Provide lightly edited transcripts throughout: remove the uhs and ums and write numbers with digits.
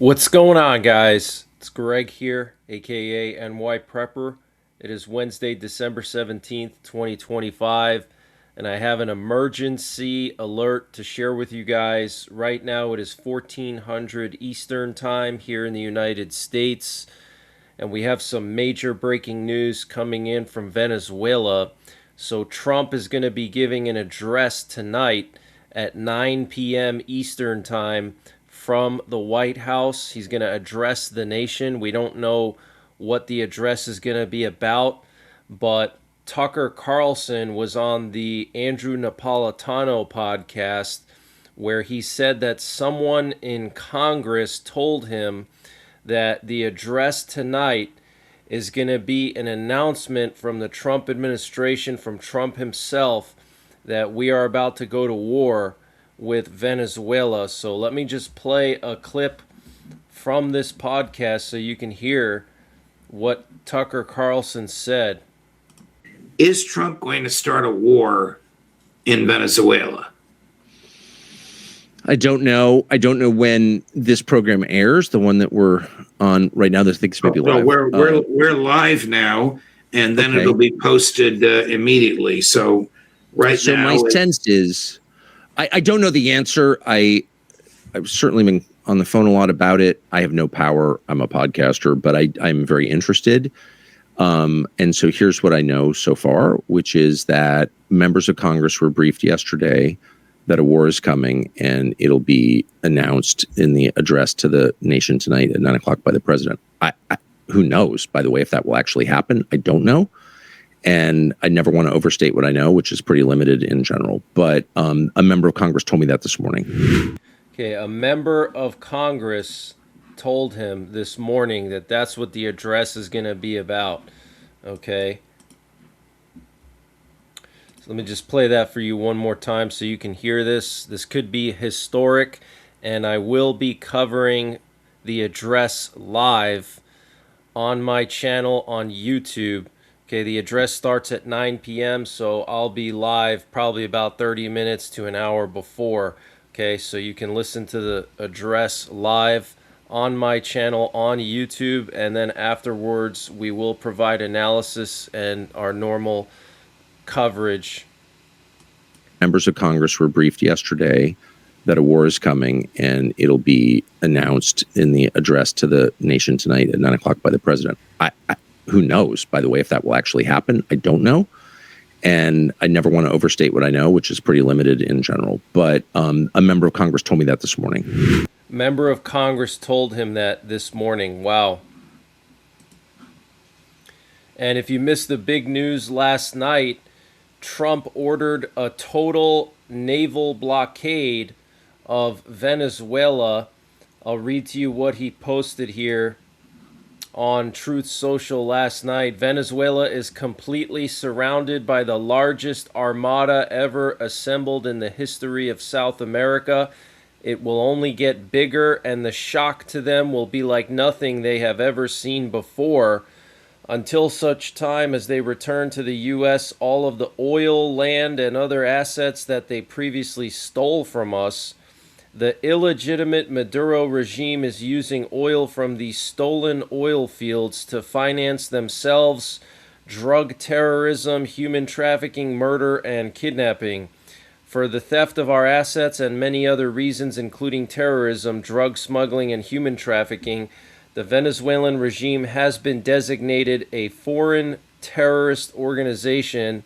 What's going on, guys? It's Greg here, aka NYPrepper. It is Wednesday, December 17th, 2025, and I have an emergency alert to share with you guys. Right now, it is 1400 Eastern Time here in the United States, and we have some major breaking news coming in from Venezuela. So, Trump is going to be giving an address tonight at 9 p.m. Eastern Time from the White House. He's going to address the nation. We don't know what the address is going to be about, but Tucker Carlson was on the Andrew Napolitano podcast where he said that someone in Congress told him that the address tonight is going to be an announcement from the Trump administration, from Trump himself, that we are about to go to war with Venezuela. So let me just play a clip from this podcast so you can hear what Tucker Carlson said. Is Trump going to start a war in Venezuela? I don't know. I don't know when this program airs. The one that we're on right now. This thing's maybe live. We're live now, and then Okay. it'll be posted immediately. So So now, my sense is, I don't know the answer. I've certainly been on the phone a lot about it. I have no power. I'm a podcaster, but I'm very interested. And so here's what I know so far, which is that members of Congress were briefed yesterday that a war is coming, and it'll be announced in the address to the nation tonight at 9 o'clock by the president. Who knows, by the way, if that will actually happen? I don't know. And I never want to overstate what I know, which is pretty limited in general. But a member of Congress told me that this morning. Okay, a member of Congress told him this morning that that's what the address is going to be about. Okay. So let me just play that for you one more time so you can hear this. This could be historic, and I will be covering the address live on my channel on YouTube. Okay, the address starts at 9 p.m., so I'll be live probably about 30 minutes to an hour before. Okay, so you can listen to the address live on my channel on YouTube, and then afterwards we will provide analysis and our normal coverage. Members of Congress were briefed yesterday that a war is coming, and it'll be announced in the address to the nation tonight at 9 o'clock by the president. Who knows, by the way, if that will actually happen? I don't know. And I never want to overstate what I know, which is pretty limited in general. But a member of Congress told me that this morning. Member of Congress told him that this morning. Wow. And if you missed the big news last night, Trump ordered a total naval blockade of Venezuela. I'll read to you what he posted here on Truth Social last night. Venezuela is completely surrounded by the largest armada ever assembled in the history of South America. It will only get bigger, and the shock to them will be like nothing they have ever seen before. Until such time as they return to the U.S. all of the oil, land, and other assets that they previously stole from us. The illegitimate Maduro regime is using oil from these stolen oil fields to finance themselves, drug terrorism, human trafficking, murder, and kidnapping. For the theft of our assets and many other reasons, including terrorism, drug smuggling, and human trafficking, the Venezuelan regime has been designated a foreign terrorist organization.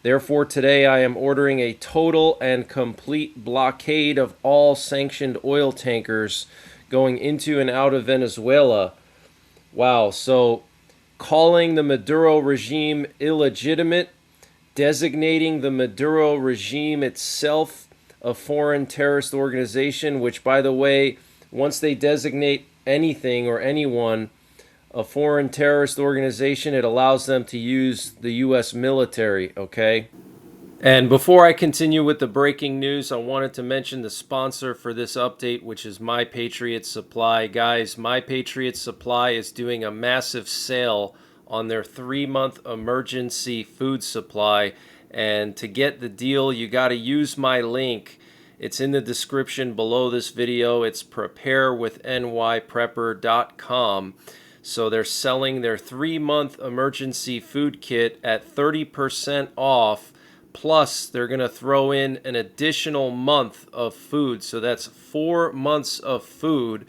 Therefore, today I am ordering a total and complete blockade of all sanctioned oil tankers going into and out of Venezuela. Wow, so calling the Maduro regime illegitimate, designating the Maduro regime itself a foreign terrorist organization, which, by the way, once they designate anything or anyone a foreign terrorist organization, it allows them to use the U.S. military, okay? And before I continue with the breaking news, I wanted to mention the sponsor for this update, which is My Patriot Supply. Guys, My Patriot Supply is doing a massive sale on their 3-month emergency food supply. And to get the deal, you got to use my link. It's in the description below this video. It's preparewithnyprepper.com. So they're selling their 3-month emergency food kit at 30% off. Plus, they're going to throw in an additional month of food. So that's 4 months of food.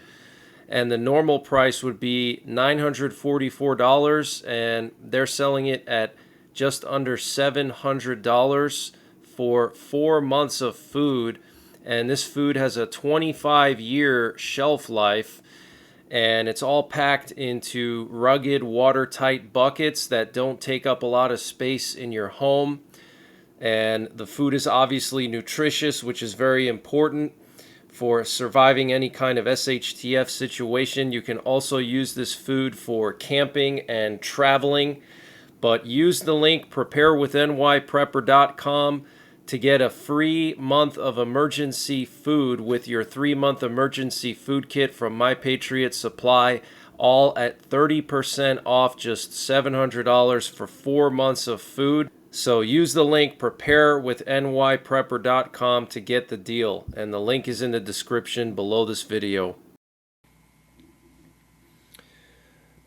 And the normal price would be $944. And they're selling it at just under $700 for 4 months of food. And this food has a 25-year shelf life. And it's all packed into rugged, watertight buckets that don't take up a lot of space in your home. And the food is obviously nutritious, which is very important for surviving any kind of SHTF situation. You can also use this food for camping and traveling. But use the link preparewithnyprepper.com to get a free month of emergency food with your 3-month emergency food kit from My Patriot Supply, all at 30% off, just $700 for 4 months of food. So use the link preparewithnyprepper.com to get the deal, and the link is in the description below this video.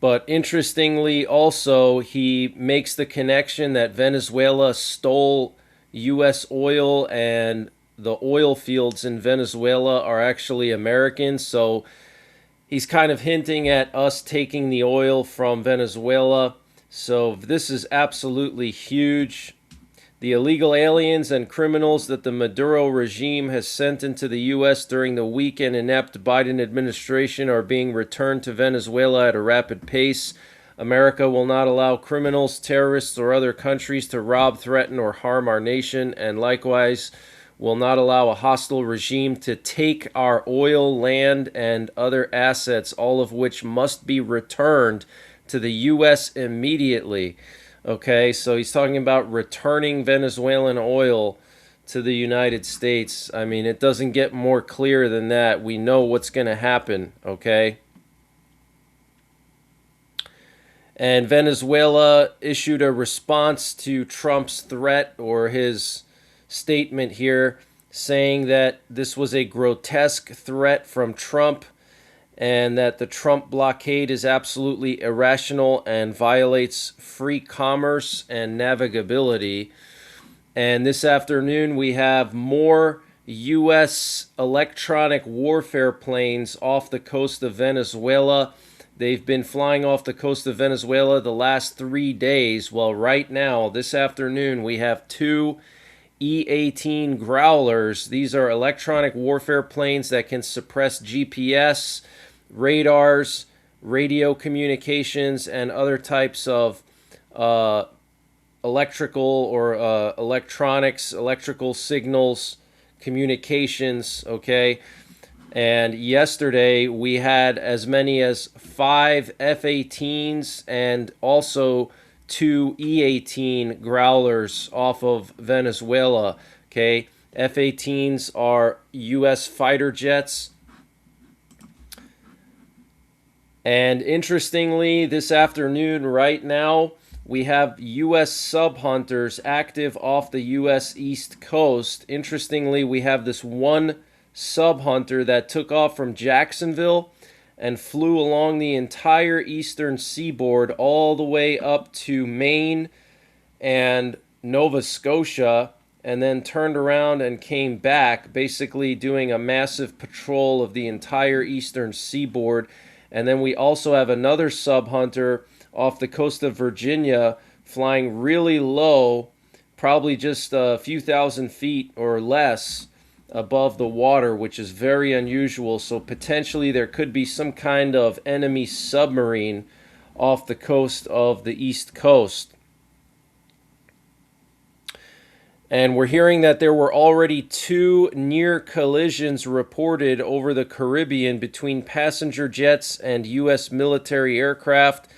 But interestingly also, he makes the connection that Venezuela stole U.S. oil, and the oil fields in Venezuela are actually American. So he's kind of hinting at us taking the oil from Venezuela. So this is absolutely huge. The illegal aliens and criminals that the Maduro regime has sent into the U.S. during the weak and inept Biden administration are being returned to Venezuela at a rapid pace. America will not allow criminals, terrorists, or other countries to rob, threaten, or harm our nation, and likewise will not allow a hostile regime to take our oil, land, and other assets, all of which must be returned to the U.S. immediately. Okay, so he's talking about returning Venezuelan oil to the United States. I mean, it doesn't get more clear than that. We know what's going to happen, okay? And Venezuela issued a response to Trump's threat, or his statement here, saying that this was a grotesque threat from Trump and that the Trump blockade is absolutely irrational and violates free commerce and navigability. And this afternoon we have more U.S. electronic warfare planes off the coast of Venezuela. They've been flying off the coast of Venezuela the last 3 days. Well, right now, this afternoon, we have 2 E-18 Growlers. These are electronic warfare planes that can suppress GPS, radars, radio communications, and other types of electrical or electrical signals, communications, okay? And yesterday we had as many as 5 F-18s and also 2 E-18 Growlers off of Venezuela. Okay, F-18s are U.S. fighter jets. And interestingly, this afternoon, right now, we have U.S. sub-hunters active off the U.S. East Coast. Interestingly, we have this one sub-hunter that took off from Jacksonville and flew along the entire eastern seaboard all the way up to Maine and Nova Scotia, and then turned around and came back, basically doing a massive patrol of the entire eastern seaboard. And then we also have another sub-hunter off the coast of Virginia flying really low, probably just a few thousand feet or less above the water, which is very unusual. So potentially there could be some kind of enemy submarine off the coast of the East Coast. And we're hearing that there were already 2 near collisions reported over the Caribbean between passenger jets and U.S. military aircraft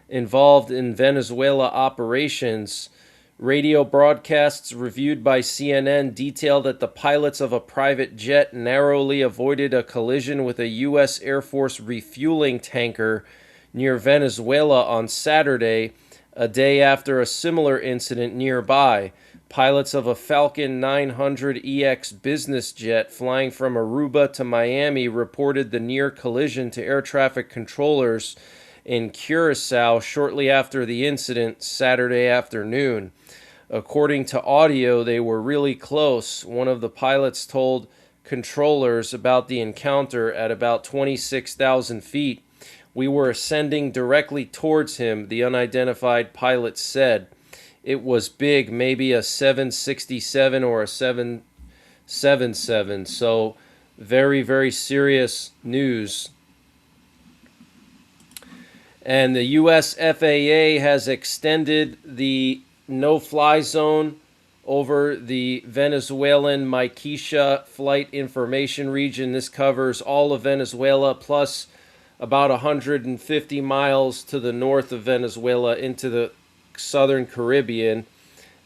involved in Venezuela operations. Radio broadcasts reviewed by CNN detail that the pilots of a private jet narrowly avoided a collision with a U.S. Air Force refueling tanker near Venezuela on Saturday, a day after a similar incident nearby. Pilots of a Falcon 900 EX business jet flying from Aruba to Miami reported the near collision to air traffic controllers in Curacao shortly after the incident Saturday afternoon. According to audio, they were really close. One of the pilots told controllers about the encounter at about 26,000 feet. We were ascending directly towards him, the unidentified pilot said. It was big, maybe a 767 or a 777. So very, very serious news. And the U.S. FAA has extended the no-fly zone over the Venezuelan Maiquetía flight information region. This covers all of Venezuela plus about 150 miles to the north of Venezuela into the Southern Caribbean.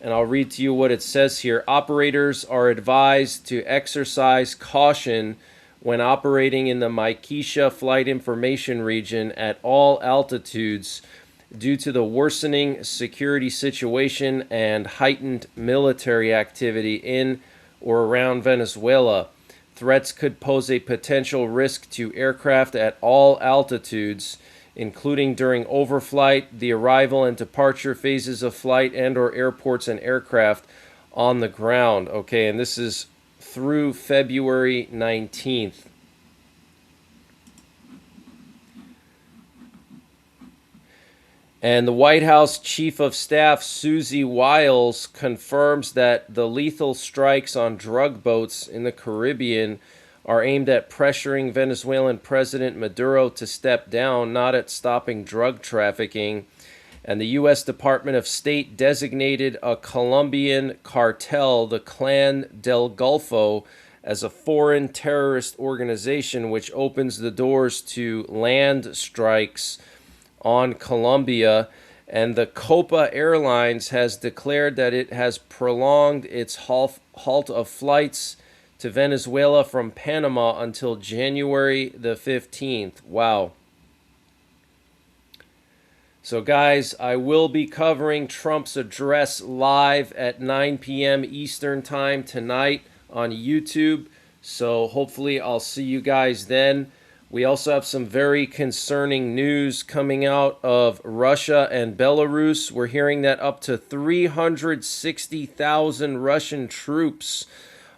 And I'll read to you what it says here. Operators are advised to exercise caution when operating in the Maiquetía flight information region at all altitudes due to the worsening security situation and heightened military activity in or around Venezuela. Threats could pose a potential risk to aircraft at all altitudes, including during overflight, the arrival and departure phases of flight, and or airports and aircraft on the ground. Okay, and this is through February 19th. And the White House Chief of Staff Susie Wiles confirms that the lethal strikes on drug boats in the Caribbean are aimed at pressuring Venezuelan President Maduro to step down, not at stopping drug trafficking. And the U.S. Department of State designated a Colombian cartel, the Clan del Golfo, as a foreign terrorist organization, which opens the doors to land strikes on Colombia. And the Copa Airlines has declared that it has prolonged its halt of flights to Venezuela from Panama until January the 15th. Wow. So guys, I will be covering Trump's address live at 9 p.m. Eastern Time tonight on YouTube. So hopefully I'll see you guys then. We also have some very concerning news coming out of Russia and Belarus. We're hearing that up to 360,000 Russian troops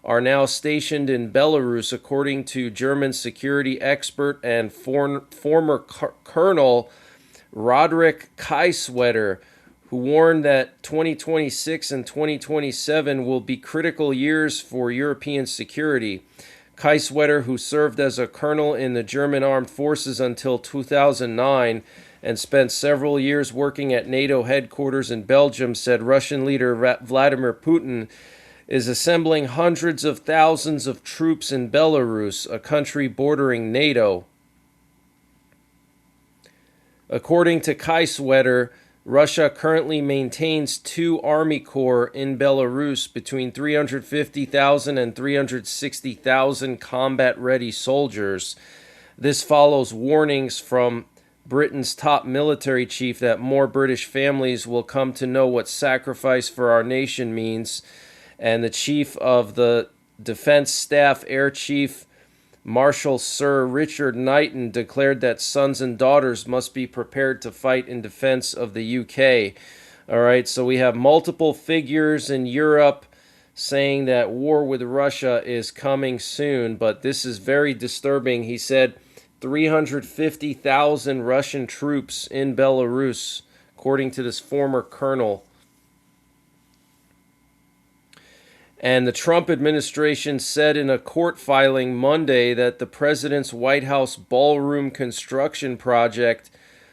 are now stationed in Belarus, according to German security expert and former Colonel Roderick Kaiswetter, who warned that 2026 and 2027 will be critical years for European security. Kaiswetter, who served as a colonel in the German armed forces until 2009 and spent several years working at NATO headquarters in Belgium, said Russian leader Vladimir Putin is assembling hundreds of thousands of troops in Belarus, a country bordering NATO. According to Kaiswetter, Russia currently maintains 2 army corps in Belarus, between 350,000 and 360,000 combat-ready soldiers. This follows warnings from Britain's top military chief that more British families will come to know what sacrifice for our nation means. And the chief of the Defense Staff, Air Chief Marshal Sir Richard Knighton, declared that sons and daughters must be prepared to fight in defense of the UK. All right, so we have multiple figures in Europe saying that war with Russia is coming soon, but this is very disturbing. He said 350,000 Russian troops in Belarus, according to this former colonel. And the Trump administration said in a court filing Monday that the president's White House ballroom construction project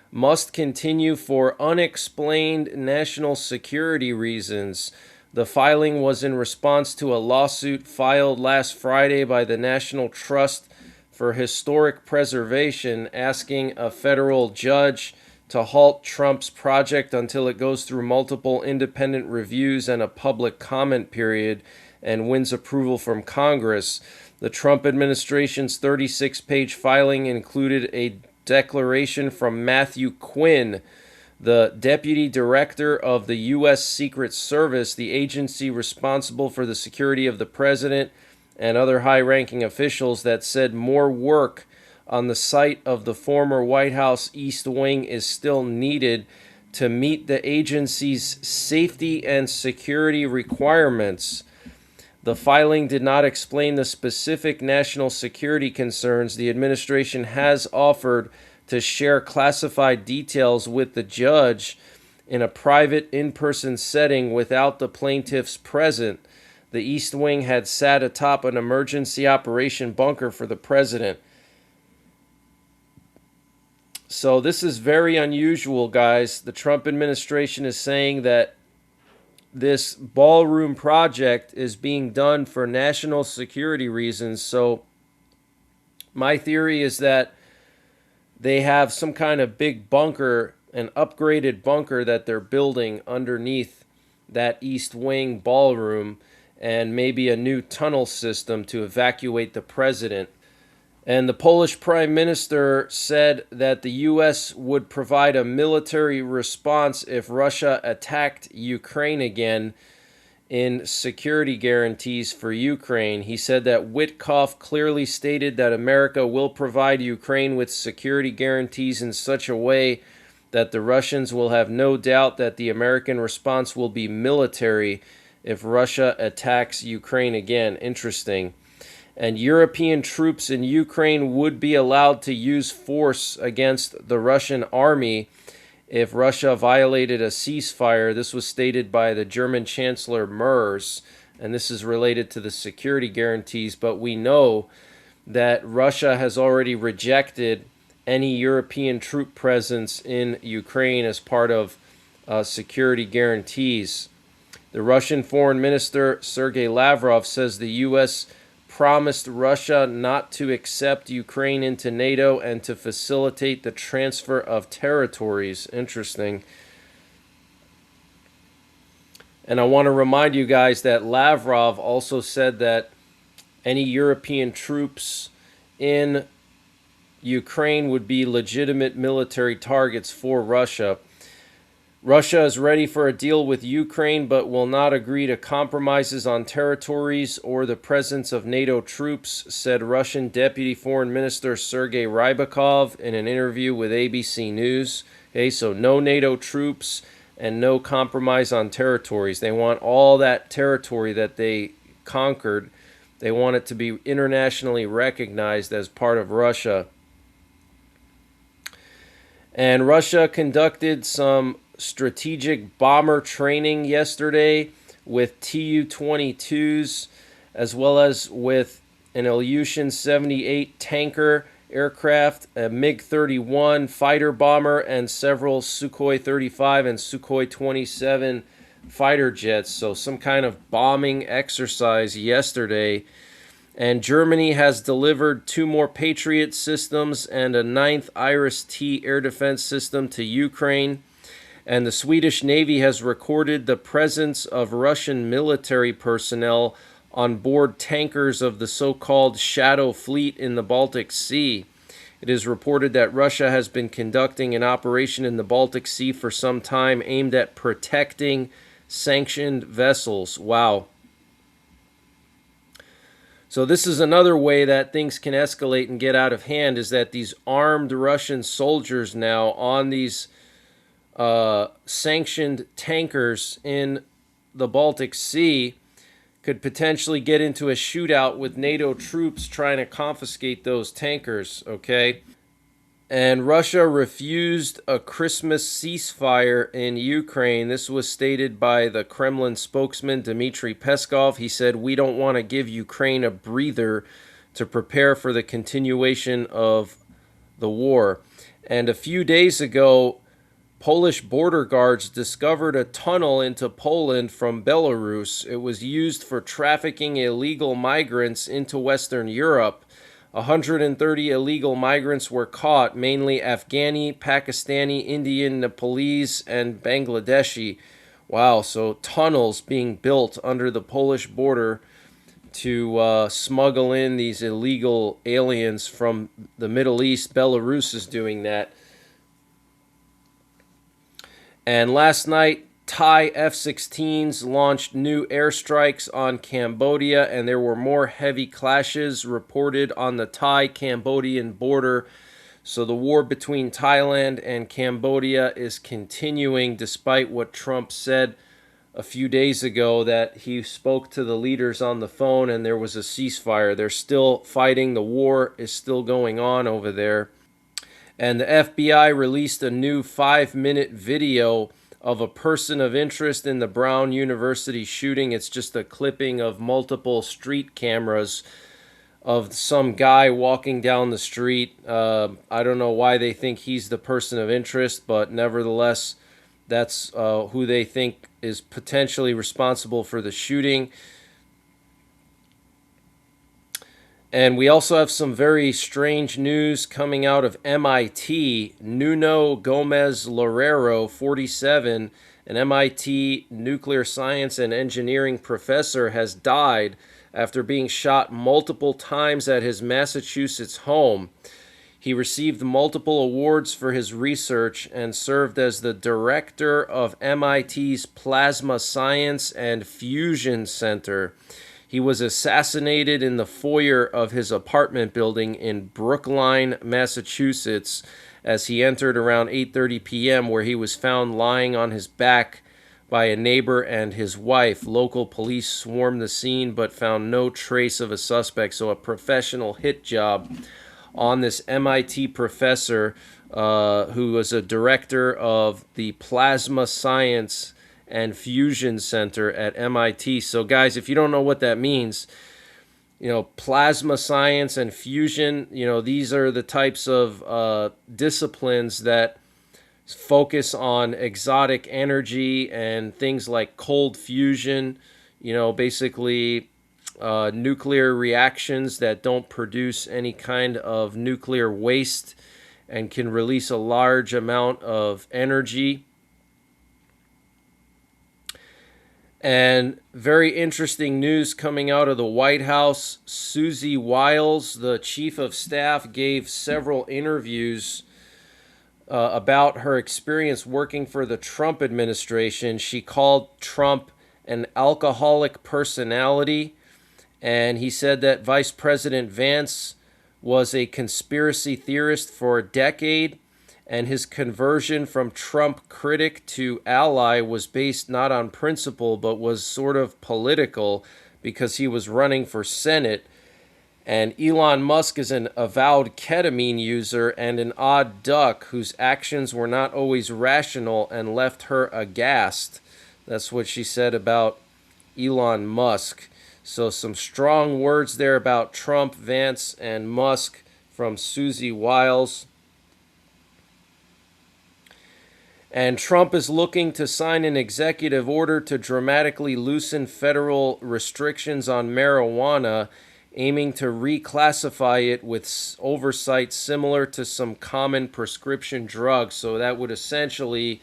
must continue for unexplained national security reasons. The filing was in response to a lawsuit filed last Friday by the National Trust for Historic Preservation, asking a federal judge to halt Trump's project until it goes through multiple independent reviews and a public comment period and wins approval from Congress. The Trump administration's 36-page filing included a declaration from Matthew Quinn, The deputy director of the U.S. Secret Service, the agency responsible for the security of the president and other high-ranking officials, that said more work on the site of the former White House East Wing is still needed to meet the agency's safety and security requirements. The filing did not explain the specific national security concerns. The administration has offered to share classified details with the judge in a private in-person setting without the plaintiffs present. The East Wing had sat atop an emergency operation bunker for the president. So this is very unusual, guys. The Trump administration is saying that this ballroom project is being done for national security reasons. So my theory is that they have some kind of big bunker, an upgraded bunker that they're building underneath that East Wing ballroom, and maybe a new tunnel system to evacuate the president. And the Polish Prime Minister said that the U.S. would provide a military response if Russia attacked Ukraine again in security guarantees for Ukraine. He said that Witkoff clearly stated that America will provide Ukraine with security guarantees in such a way that the Russians will have no doubt that the American response will be military if Russia attacks Ukraine again. Interesting. And European troops in Ukraine would be allowed to use force against the Russian army if Russia violated a ceasefire. This was stated by the German Chancellor Merz, and this is related to the security guarantees, but we know that Russia has already rejected any European troop presence in Ukraine as part of security guarantees. The Russian Foreign Minister Sergei Lavrov says the U.S. promised Russia not to accept Ukraine into NATO and to facilitate the transfer of territories. Interesting. And I want to remind you guys that Lavrov also said that any European troops in Ukraine would be legitimate military targets for Russia. Russia is ready for a deal with Ukraine, but will not agree to compromises on territories or the presence of NATO troops, said Russian Deputy Foreign Minister Sergei Rybakov in an interview with ABC News. Okay, so no NATO troops and no compromise on territories. They want all that territory that they conquered. They want it to be internationally recognized as part of Russia. And Russia conducted some strategic bomber training yesterday with Tu-22s, as well as with an Ilyushin-78 tanker aircraft, a MiG-31 fighter bomber, and several Sukhoi-35 and Sukhoi-27 fighter jets. So some kind of bombing exercise yesterday. And Germany has delivered 2 more Patriot systems and a 9th Iris-T air defense system to Ukraine. And the Swedish Navy has recorded the presence of Russian military personnel on board tankers of the so-called Shadow Fleet in the Baltic Sea. It is reported that Russia has been conducting an operation in the Baltic Sea for some time aimed at protecting sanctioned vessels. Wow. So this is another way that things can escalate and get out of hand, is that these armed Russian soldiers now on these sanctioned tankers in the Baltic Sea could potentially get into a shootout with NATO troops trying to confiscate those tankers, okay? And Russia refused a Christmas ceasefire in Ukraine. This was stated by the Kremlin spokesman Dmitry Peskov. He said, "We don't want to give Ukraine a breather to prepare for the continuation of the war." And a few days ago, Polish border guards discovered a tunnel into Poland from Belarus. It was used for trafficking illegal migrants into Western Europe. 130 illegal migrants were caught, mainly Afghani, Pakistani, Indian, Nepalese, and Bangladeshi. Wow, so tunnels being built under the Polish border to smuggle in these illegal aliens from the Middle East. Belarus is doing that. And last night, Thai F-16s launched new airstrikes on Cambodia, and there were more heavy clashes reported on the Thai-Cambodian border. So the war between Thailand and Cambodia is continuing, despite what Trump said a few days ago, that he spoke to the leaders on the phone and there was a ceasefire. They're still fighting. The war is still going on over there. And the FBI released a new 5-minute video of a person of interest in the Brown University shooting. It's just a clipping of multiple street cameras of some guy walking down the street. I don't know why they think he's the person of interest, but nevertheless, that's who they think is potentially responsible for the shooting. And we also have some very strange news coming out of MIT. Nuno Gomez Loureiro, 47, an MIT nuclear science and engineering professor, has died after being shot multiple times at his Massachusetts home. He received multiple awards for his research and served as the director of MIT's Plasma Science and Fusion Center. He was assassinated in the foyer of his apartment building in Brookline, Massachusetts, as he entered around 8:30 p.m., where he was found lying on his back by a neighbor and his wife. Local police swarmed the scene but found no trace of a suspect. So a professional hit job on this MIT professor who was a director of the Plasma Science and Fusion Center at MIT. So guys, if you don't know what that means, plasma science and fusion, these are the types of disciplines that focus on exotic energy and things like cold fusion, basically nuclear reactions that don't produce any kind of nuclear waste and can release a large amount of energy. And very interesting news coming out of the White House. Susie Wiles, the chief of staff, gave several interviews about her experience working for the Trump administration. She called Trump an alcoholic personality, and he said that Vice President Vance was a conspiracy theorist for a decade, and his conversion from Trump critic to ally was based not on principle, but was sort of political because he was running for Senate. And Elon Musk is an avowed ketamine user and an odd duck whose actions were not always rational and left her aghast. That's what she said about Elon Musk. So some strong words there about Trump, Vance, and Musk from Susie Wiles. And Trump is looking to sign an executive order to dramatically loosen federal restrictions on marijuana, aiming to reclassify it with oversight similar to some common prescription drugs. So that would essentially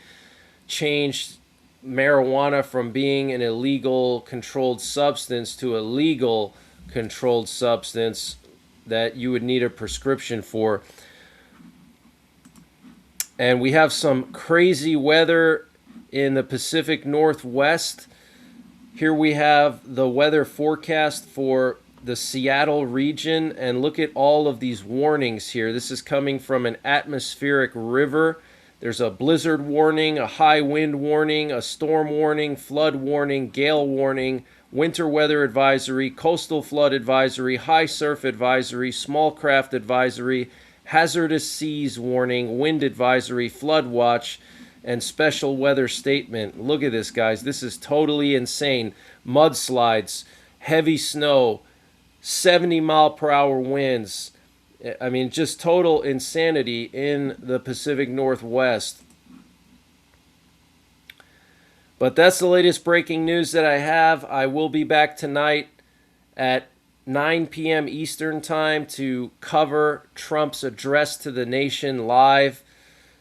change marijuana from being an illegal controlled substance to a legal controlled substance that you would need a prescription for. And we have some crazy weather in the Pacific Northwest. Here we have the weather forecast for the Seattle region, and look at all of these warnings here. This is coming from an atmospheric river. There's a blizzard warning, a high wind warning, a storm warning, flood warning, gale warning, winter weather advisory, coastal flood advisory, high surf advisory, small craft advisory, hazardous seas warning, wind advisory, flood watch, and special weather statement. Look at this, guys. This is totally insane. Mudslides, heavy snow, 70-mile-per-hour winds. I mean, just total insanity in the Pacific Northwest. But that's the latest breaking news that I have. I will be back tonight at 9 p.m. Eastern Time to cover Trump's address to the nation live.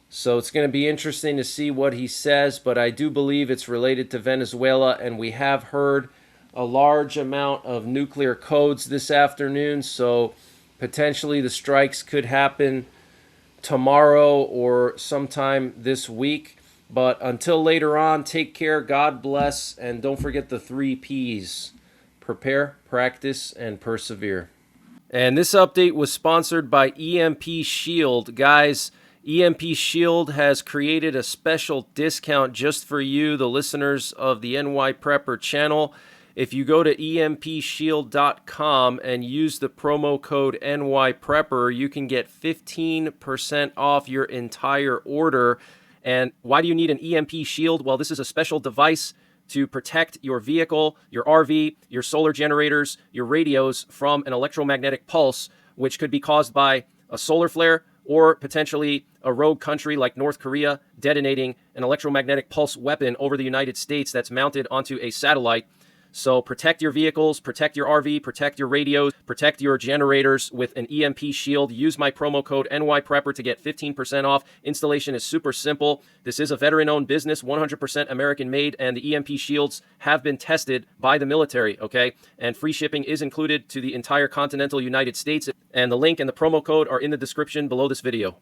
So it's going to be interesting to see what he says, but I do believe it's related to Venezuela, and we have heard a large amount of nuclear codes this afternoon, so potentially the strikes could happen tomorrow or sometime this week. But until later on, take care, God bless, and don't forget the 3 P's: prepare, practice, and persevere. And this update was sponsored by EMP Shield. Guys, EMP Shield has created a special discount just for you, the listeners of the NYPrepper channel. If you go to empshield.com and use the promo code NYPrepper, you can get 15% off your entire order. And why do you need an EMP Shield? Well, this is a special device to protect your vehicle, your RV, your solar generators, your radios from an electromagnetic pulse, which could be caused by a solar flare or potentially a rogue country like North Korea detonating an electromagnetic pulse weapon over the United States that's mounted onto a satellite. So protect your vehicles, protect your RV, protect your radios, protect your generators with an EMP Shield. Use my promo code NYPrepper to get 15% off. Installation is super simple. This is a veteran-owned business, 100% American-made, and the EMP Shields have been tested by the military, okay? And free shipping is included to the entire continental United States. And the link and the promo code are in the description below this video.